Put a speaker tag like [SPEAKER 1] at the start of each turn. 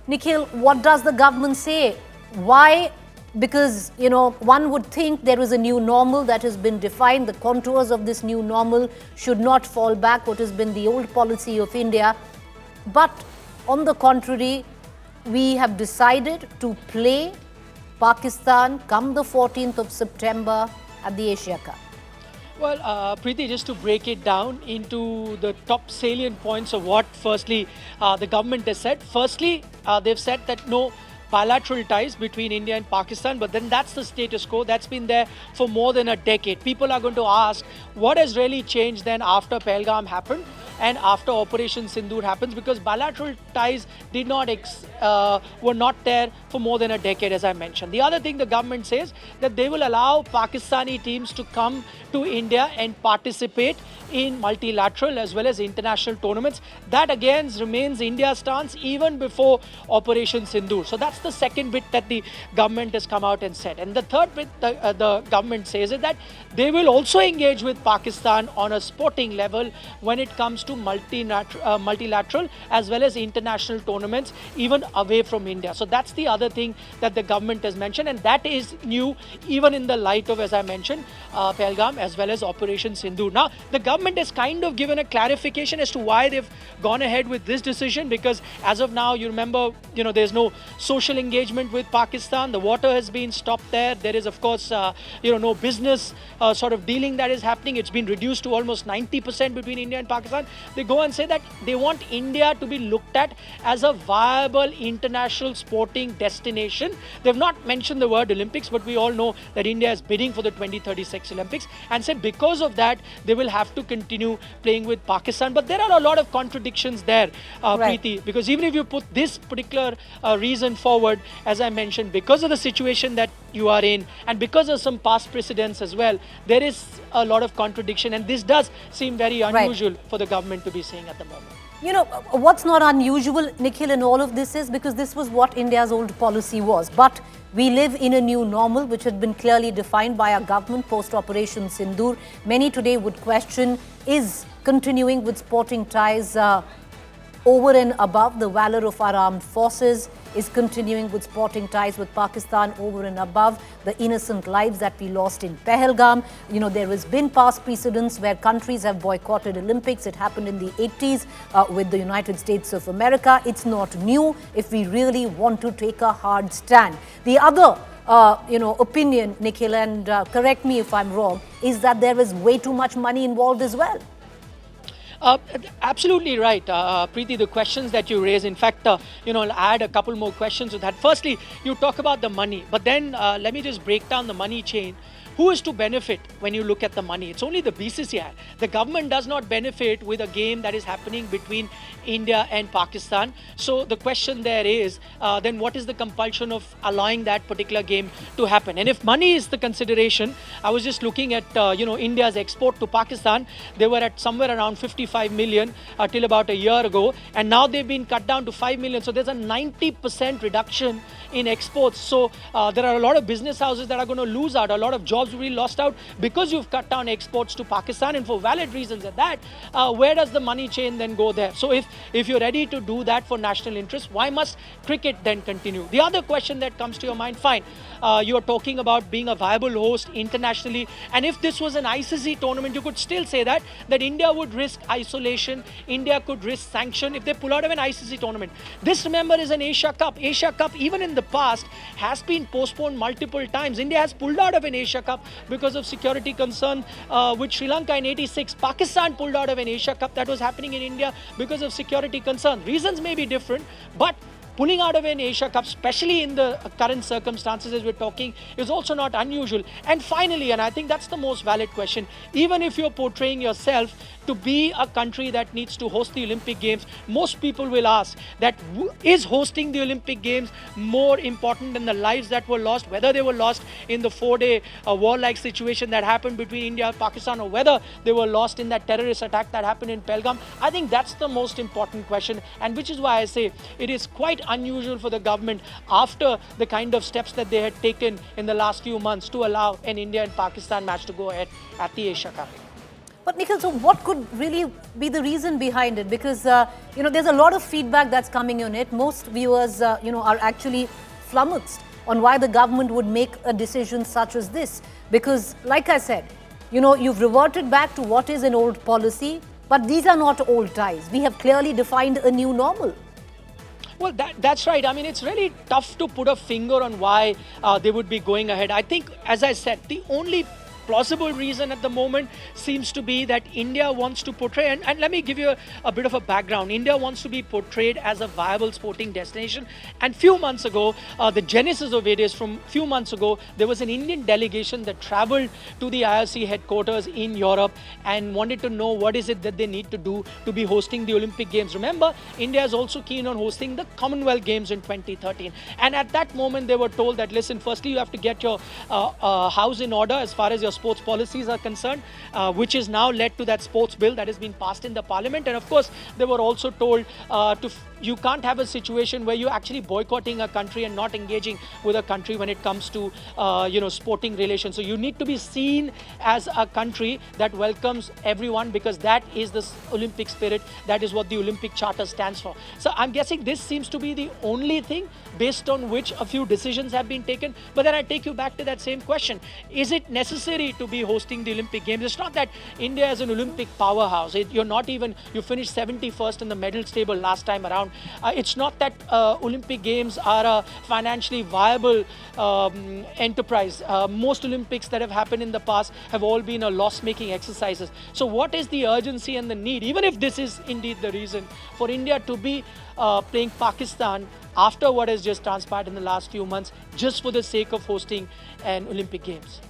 [SPEAKER 1] Nikhil, what does the government say? Why? Because, one would think there is a new normal that has been defined. The contours of this new normal should not fall back what has been the old policy of India. But on the contrary, we have decided to play Pakistan come the 14th of September at the Asia Cup.
[SPEAKER 2] Well, Preeti, just to break it down into the top salient points of what, firstly, the government has said. Firstly, they've said that no bilateral ties between India and Pakistan, but then that's the status quo. That's been there for more than a decade. People are going to ask, what has really changed then after Pahalgam happened and after Operation Sindoor happens? Because bilateral ties were not there for more than a decade, as I mentioned. The other thing the government says that they will allow Pakistani teams to come to India and participate in multilateral as well as international tournaments. That again remains India's stance even before Operation Sindoor. So that's the second bit that the government has come out and said. And the third bit the government says is that they will also engage with Pakistan on a sporting level when it comes to multilateral as well as international tournaments, even away from India. So that's the other thing that the government has mentioned, and that is new even in the light of, as I mentioned, Pahalgam as well as Operation Sindoor. Now, the government has kind of given a clarification as to why they've gone ahead with this decision, because as of now, you remember, there's no social engagement with Pakistan. The water has been stopped there. There is, of course, no business sort of dealing that is happening. It's been reduced to almost 90% between India and Pakistan. They go and say that they want India to be looked at as a viable international sporting destination. They've not mentioned the word Olympics, but we all know that India is bidding for the 2036 Olympics, and say because of that, they will have to continue playing with Pakistan. But there are a lot of contradictions there,
[SPEAKER 1] Right.
[SPEAKER 2] Preeti, because even if you put this particular reason forward, as I mentioned, because of the situation that you are in and because of some past precedents as well, there is a lot of contradiction, and this does seem very unusual for the government to be saying at the moment.
[SPEAKER 1] What's not unusual, Nikhil, in all of this is because this was what India's old policy was. But we live in a new normal, which had been clearly defined by our government post-Operation Sindoor. Many today would question, is continuing with sporting ties over and above the valor of our armed forces, is continuing with sporting ties with Pakistan over and above the innocent lives that we lost in Pahalgam. There has been past precedents where countries have boycotted Olympics. It happened in the 80s with the United States of America. It's not new if we really want to take a hard stand. The other opinion, Nikhil, and correct me if I'm wrong, is that there is way too much money involved as well.
[SPEAKER 2] Absolutely right, Preeti, the questions that you raise. In fact, I'll add a couple more questions to that. Firstly, you talk about the money, but then let me just break down the money chain. Who is to benefit when you look at the money? It's only the BCCI. The government does not benefit with a game that is happening between India and Pakistan. So the question there is, then what is the compulsion of allowing that particular game to happen? And if money is the consideration, I was just looking at, India's export to Pakistan. They were at somewhere around 55 million till about a year ago. And now they've been cut down to 5 million. So there's a 90% reduction in exports. So there are a lot of business houses that are going to lose out. A lot of jobs will be lost out because you've cut down exports to Pakistan, and for valid reasons at that. Where does the money chain then go there? So if you're ready to do that for national interest, why must cricket then continue? The other question that comes to your mind, fine, you're talking about being a viable host internationally, and if this was an ICC tournament, you could still say that India would risk isolation, India could risk sanction if they pull out of an ICC tournament. This, remember, is an Asia Cup. Asia Cup, even in the past, has been postponed multiple times. India has pulled out of an Asia Cup because of security concern with Sri Lanka in '86. Pakistan pulled out of an Asia Cup that was happening in India because of security concern. Reasons may be different, but pulling out of an Asia Cup, especially in the current circumstances as we're talking, is also not unusual. And finally, and I think that's the most valid question, even if you're portraying yourself to be a country that needs to host the Olympic Games, most people will ask that is hosting the Olympic Games more important than the lives that were lost, whether they were lost in the 4-day war-like situation that happened between India and Pakistan, or whether they were lost in that terrorist attack that happened in Pahalgam. I think that's the most important question, and which is why I say it is quite unusual for the government, after the kind of steps that they had taken in the last few months, to allow an India and Pakistan match to go ahead at the Asia Cup.
[SPEAKER 1] But Nikhil, so what could really be the reason behind it? Because, there's a lot of feedback that's coming on it. Most viewers, are actually flummoxed on why the government would make a decision such as this. Because, like I said, you've reverted back to what is an old policy, but these are not old ties. We have clearly defined a new normal.
[SPEAKER 2] Well, that's right. I mean, it's really tough to put a finger on why they would be going ahead. I think, as I said, the only plausible reason at the moment seems to be that India wants to portray, and let me give you a bit of a background. India wants to be portrayed as a viable sporting destination. And few months ago, the genesis of it is from few months ago, there was an Indian delegation that traveled to the IOC headquarters in Europe and wanted to know what is it that they need to do to be hosting the Olympic Games. Remember, India is also keen on hosting the Commonwealth Games in 2013. And at that moment, they were told that, listen, firstly, you have to get your house in order as far as your sports policies are concerned, which is now led to that sports bill that has been passed in the parliament. And of course, they were also told you can't have a situation where you're actually boycotting a country and not engaging with a country when it comes to sporting relations. So you need to be seen as a country that welcomes everyone, because that is the Olympic spirit. That is what the Olympic Charter stands for. So I'm guessing this seems to be the only thing based on which a few decisions have been taken. But then I take you back to that same question. Is it necessary to be hosting the Olympic Games? It's not that India is an Olympic powerhouse. You finished 71st in the medals table last time around. It's not that Olympic Games are a financially viable enterprise. Most Olympics that have happened in the past have all been a loss-making exercises. So what is the urgency and the need, even if this is indeed the reason, for India to be playing Pakistan after what has just transpired in the last few months, just for the sake of hosting an Olympic Games?